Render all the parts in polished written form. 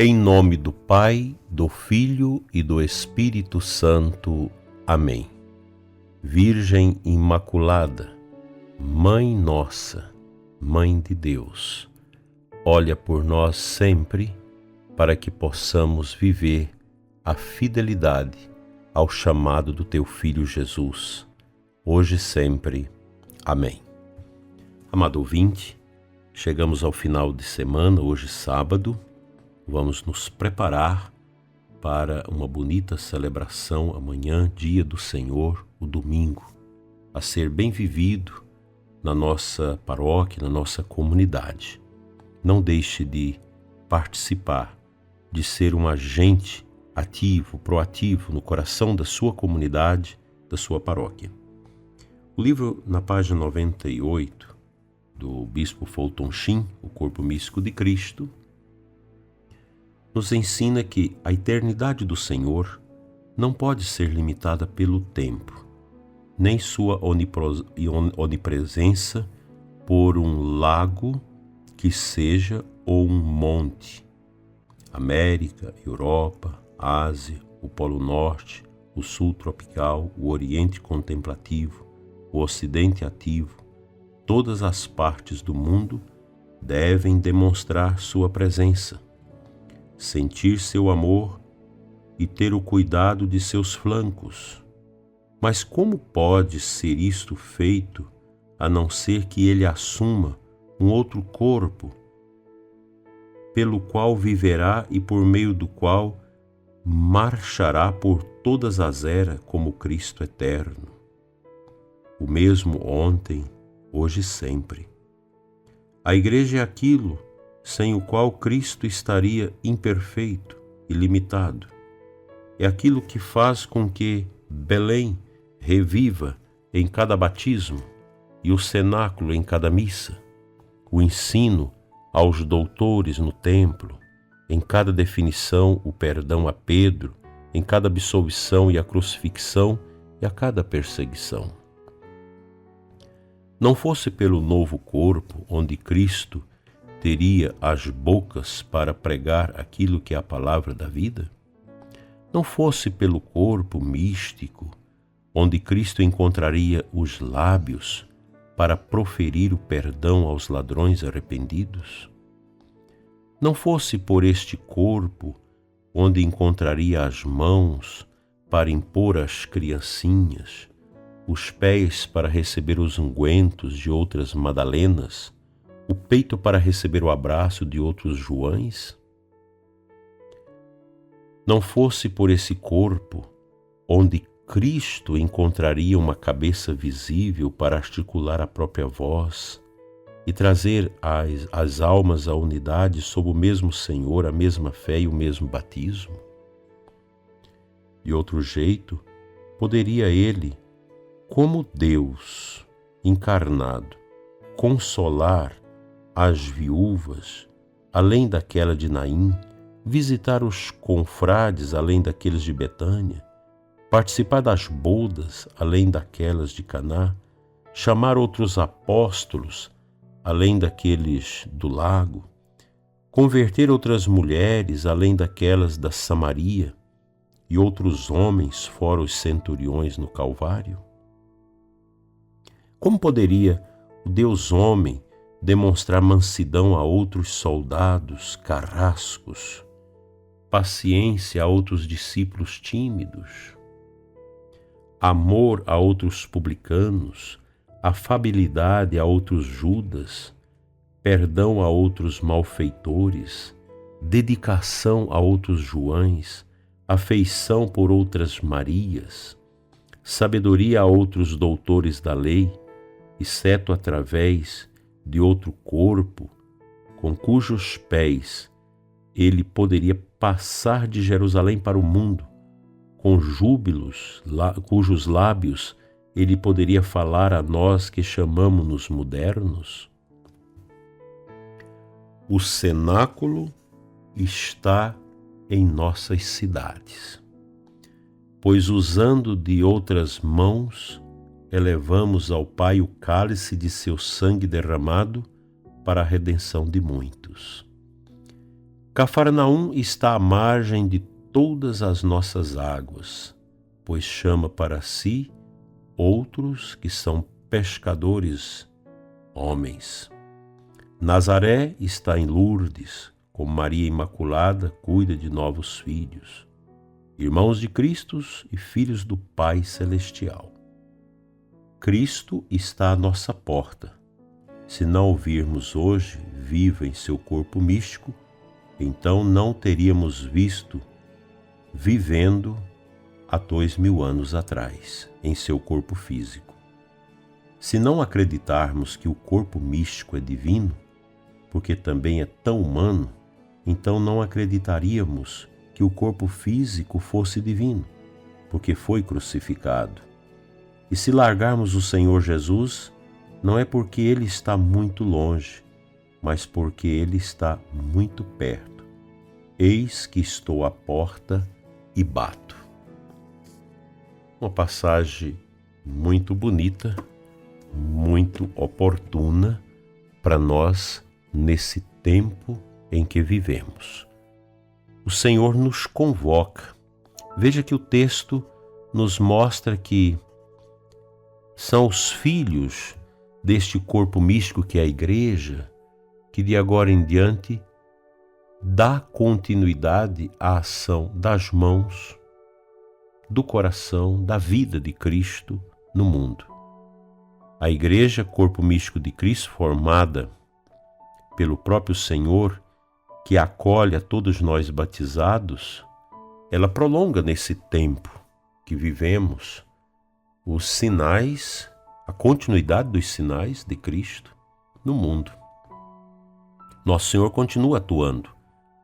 Em nome do Pai, do Filho e do Espírito Santo. Amém. Virgem Imaculada, Mãe Nossa, Mãe de Deus, olha por nós sempre para que possamos viver a fidelidade ao chamado do Teu Filho Jesus, hoje e sempre. Amém. Amado ouvinte, chegamos ao final de semana, hoje sábado. Vamos nos preparar para uma bonita celebração amanhã, dia do Senhor, o domingo, a ser bem vivido na nossa paróquia, na nossa comunidade. Não deixe de participar, de ser um agente ativo, proativo no coração da sua comunidade, da sua paróquia. O livro, na página 98, do Bispo Fulton Sheen, O Corpo Místico de Cristo, nos ensina que a eternidade do Senhor não pode ser limitada pelo tempo, nem sua onipresença por um lago que seja ou um monte. América, Europa, Ásia, o Polo Norte, o Sul tropical, o Oriente contemplativo, o Ocidente ativo, todas as partes do mundo devem demonstrar sua presença, sentir seu amor e ter o cuidado de seus flancos. Mas como pode ser isto feito, a não ser que ele assuma um outro corpo, pelo qual viverá e por meio do qual marchará por todas as eras como Cristo eterno, o mesmo ontem, hoje e sempre. A Igreja é aquilo sem o qual Cristo estaria imperfeito e limitado. É aquilo que faz com que Belém reviva em cada batismo e o cenáculo em cada missa, o ensino aos doutores no templo, em cada definição o perdão a Pedro, em cada absolvição e a crucifixão e a cada perseguição. Não fosse pelo novo corpo, onde Cristo teria as bocas para pregar aquilo que é a palavra da vida? Não fosse pelo corpo místico, onde Cristo encontraria os lábios para proferir o perdão aos ladrões arrependidos? Não fosse por este corpo, onde encontraria as mãos para impor às criancinhas, os pés para receber os ungüentos de outras Madalenas, o peito para receber o abraço de outros Joães? Não fosse por esse corpo, onde Cristo encontraria uma cabeça visível para articular a própria voz e trazer as almas à unidade sob o mesmo Senhor, a mesma fé e o mesmo batismo? De outro jeito, poderia ele, como Deus encarnado, consolar as viúvas, além daquela de Naim, visitar os confrades, além daqueles de Betânia, participar das bodas, além daquelas de Caná, chamar outros apóstolos, além daqueles do lago, converter outras mulheres, além daquelas da Samaria, e outros homens, fora os centuriões no Calvário? Como poderia o Deus homem demonstrar mansidão a outros soldados carrascos, paciência a outros discípulos tímidos, amor a outros publicanos, afabilidade a outros Judas, perdão a outros malfeitores, dedicação a outros Joães, afeição por outras Marias, sabedoria a outros doutores da lei, exceto através de outro corpo, com cujos pés ele poderia passar de Jerusalém para o mundo, com júbilos, cujos lábios ele poderia falar a nós que chamamos-nos modernos? O cenáculo está em nossas cidades, pois usando de outras mãos, elevamos ao Pai o cálice de seu sangue derramado para a redenção de muitos. Cafarnaum está à margem de todas as nossas águas, pois chama para si outros que são pescadores, homens. Nazaré está em Lourdes, como Maria Imaculada cuida de novos filhos, irmãos de Cristo e filhos do Pai Celestial. Cristo está à nossa porta. Se não o virmos hoje vivo em seu corpo místico, então não teríamos visto vivendo há 2000 anos atrás, em seu corpo físico. Se não acreditarmos que o corpo místico é divino, porque também é tão humano, então não acreditaríamos que o corpo físico fosse divino, porque foi crucificado. E se largarmos o Senhor Jesus, não é porque Ele está muito longe, mas porque Ele está muito perto. Eis que estou à porta e bato. Uma passagem muito bonita, muito oportuna para nós nesse tempo em que vivemos. O Senhor nos convoca. Veja que o texto nos mostra que são os filhos deste corpo místico que é a igreja, que de agora em diante dá continuidade à ação das mãos, do coração, da vida de Cristo no mundo. A igreja, corpo místico de Cristo, formada pelo próprio Senhor, que acolhe a todos nós batizados, ela prolonga nesse tempo que vivemos os sinais, a continuidade dos sinais de Cristo no mundo. Nosso Senhor continua atuando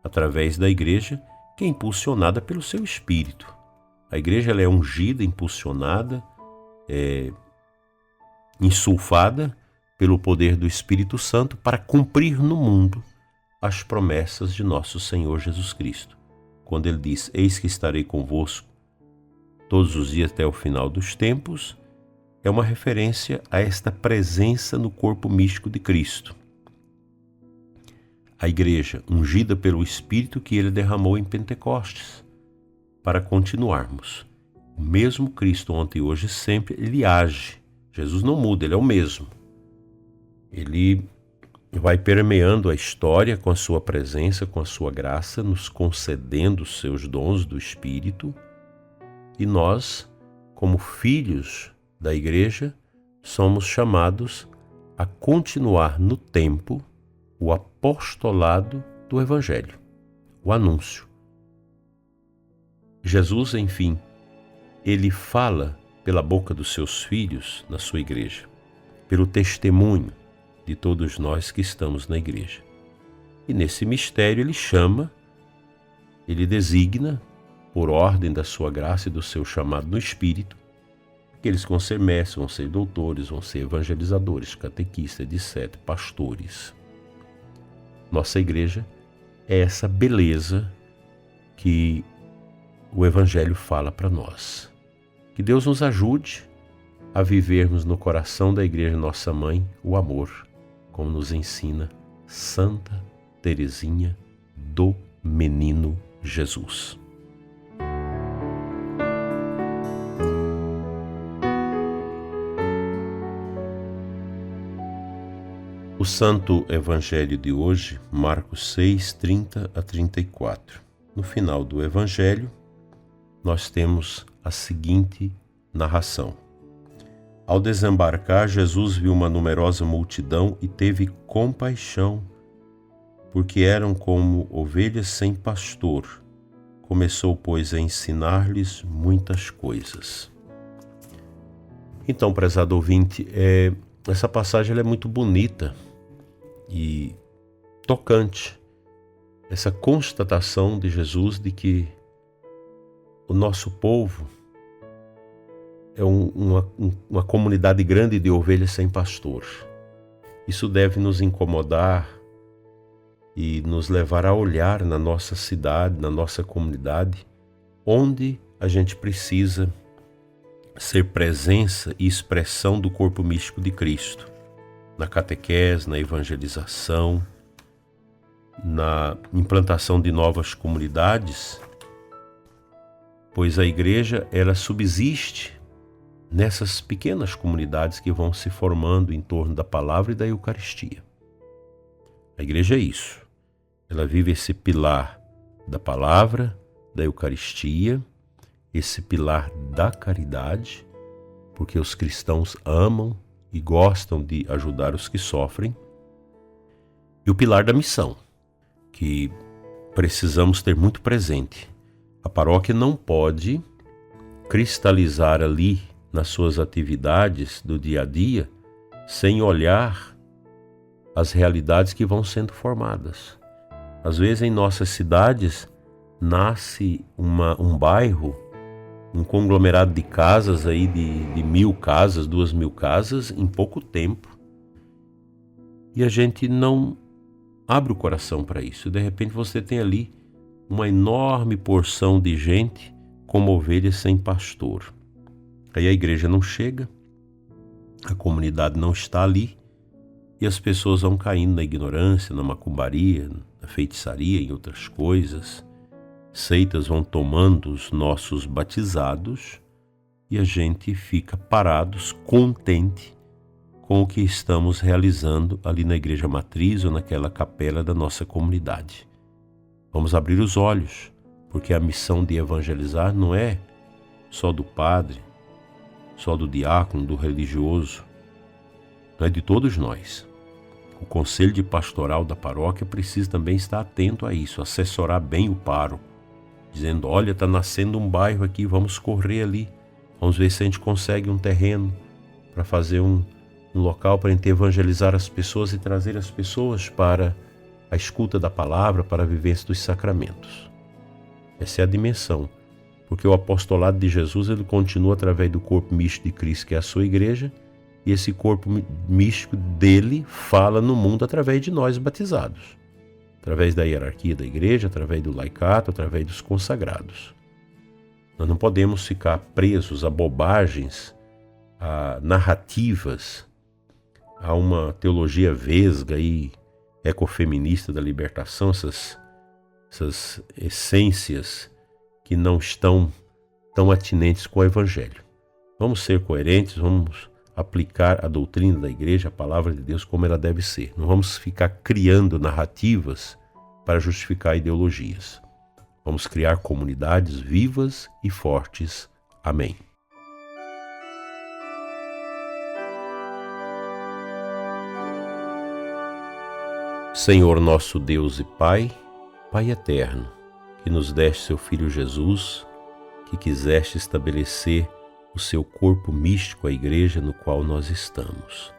através da igreja, que é impulsionada pelo seu Espírito. A igreja ela é ungida, impulsionada, insulfada pelo poder do Espírito Santo para cumprir no mundo as promessas de nosso Senhor Jesus Cristo. Quando Ele diz, eis que estarei convosco todos os dias até o final dos tempos, é uma referência a esta presença no corpo místico de Cristo. A igreja ungida pelo Espírito que Ele derramou em Pentecostes, para continuarmos. O mesmo Cristo ontem, hoje e sempre, Ele age. Jesus não muda, Ele é o mesmo. Ele vai permeando a história com a sua presença, com a sua graça, nos concedendo os seus dons do Espírito. E nós, como filhos da igreja, somos chamados a continuar no tempo o apostolado do Evangelho, o anúncio. Jesus, enfim, Ele fala pela boca dos seus filhos na sua igreja, pelo testemunho de todos nós que estamos na igreja. E nesse mistério Ele chama, Ele designa, por ordem da sua graça e do seu chamado no Espírito, aqueles que vão ser mestres, vão ser doutores, vão ser evangelizadores, catequistas, etc., pastores. Nossa igreja é essa beleza que o Evangelho fala para nós. Que Deus nos ajude a vivermos no coração da igreja nossa mãe o amor, como nos ensina Santa Teresinha do Menino Jesus. O Santo Evangelho de hoje, Marcos 6, 30 a 34. No final do Evangelho, nós temos a seguinte narração. Ao desembarcar, Jesus viu uma numerosa multidão e teve compaixão, porque eram como ovelhas sem pastor. Começou, pois, a ensinar-lhes muitas coisas. Então, prezado ouvinte, essa passagem ela é muito bonita e tocante. Essa constatação de Jesus de que o nosso povo é uma comunidade grande de ovelhas sem pastor. Isso deve nos incomodar e nos levar a olhar na nossa cidade, na nossa comunidade, onde a gente precisa ser presença e expressão do corpo místico de Cristo, na catequese, na evangelização na implantação de novas comunidades, pois a igreja ela subsiste nessas pequenas comunidades que vão se formando em torno da palavra e da Eucaristia. A igreja é isso. Ela vive esse pilar da palavra, da Eucaristia, esse pilar da caridade, porque os cristãos amam e gostam de ajudar os que sofrem, e o pilar da missão, que precisamos ter muito presente. A paróquia não pode cristalizar ali nas suas atividades do dia a dia sem olhar as realidades que vão sendo formadas. Às vezes em nossas cidades nasce um bairro, um conglomerado de casas aí de 1.000 casas, 2.000 casas em pouco tempo, e a gente não abre o coração para isso. De repente você tem ali uma enorme porção de gente como ovelhas sem pastor. Aí a igreja não chega, a comunidade não está ali, e as pessoas vão caindo na ignorância, na macumbaria, na feitiçaria, em outras coisas. Seitas vão tomando os nossos batizados e a gente fica parados, contente com o que estamos realizando ali na igreja matriz ou naquela capela da nossa comunidade. Vamos abrir os olhos, porque a missão de evangelizar não é só do padre, só do diácono, do religioso, não é de todos nós. O conselho de pastoral da paróquia precisa também estar atento a isso, assessorar bem o pároco, dizendo: olha, está nascendo um bairro aqui, vamos correr ali, vamos ver se a gente consegue um terreno para fazer um local para a gente evangelizar as pessoas e trazer as pessoas para a escuta da palavra, para a vivência dos sacramentos. Essa é a dimensão, porque o apostolado de Jesus ele continua através do corpo místico de Cristo, que é a sua igreja, e esse corpo místico dele fala no mundo através de nós batizados, através da hierarquia da igreja, através do laicato, através dos consagrados. Nós não podemos ficar presos a bobagens, a narrativas, a uma teologia vesga e ecofeminista da libertação, essas essências que não estão tão atinentes com o Evangelho. Vamos ser coerentes, vamos aplicar a doutrina da igreja, a palavra de Deus como ela deve ser. Não vamos ficar criando narrativas para justificar ideologias. Vamos criar comunidades vivas e fortes. Amém. Senhor nosso Deus e Pai, Pai eterno, que nos deste seu Filho Jesus, que quiseste estabelecer o seu corpo místico, a igreja no qual nós estamos.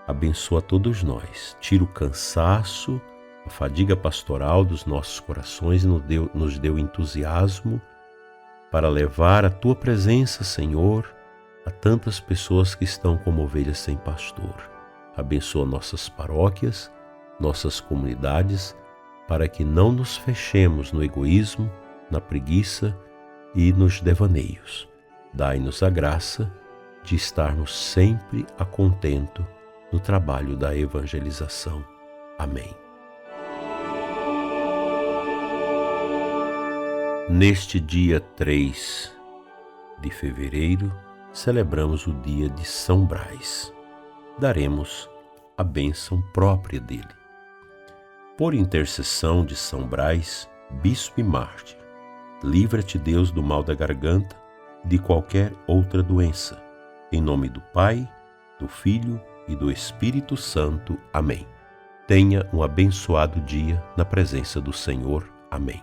Abençoa todos nós, tira o cansaço, a fadiga pastoral dos nossos corações e nos deu entusiasmo para levar a Tua presença, Senhor, a tantas pessoas que estão como ovelhas sem pastor. Abençoa nossas paróquias, nossas comunidades, para que não nos fechemos no egoísmo, na preguiça e nos devaneios. Dai-nos a graça de estarmos sempre a contento no trabalho da evangelização. Amém. Neste dia 3 de fevereiro, celebramos o dia de São Brás. Daremos a bênção própria dele. Por intercessão de São Brás, bispo e mártir, livra-te Deus do mal da garganta e de qualquer outra doença. Em nome do Pai, do Filho e do Espírito Santo. Amém. Tenha um abençoado dia na presença do Senhor. Amém.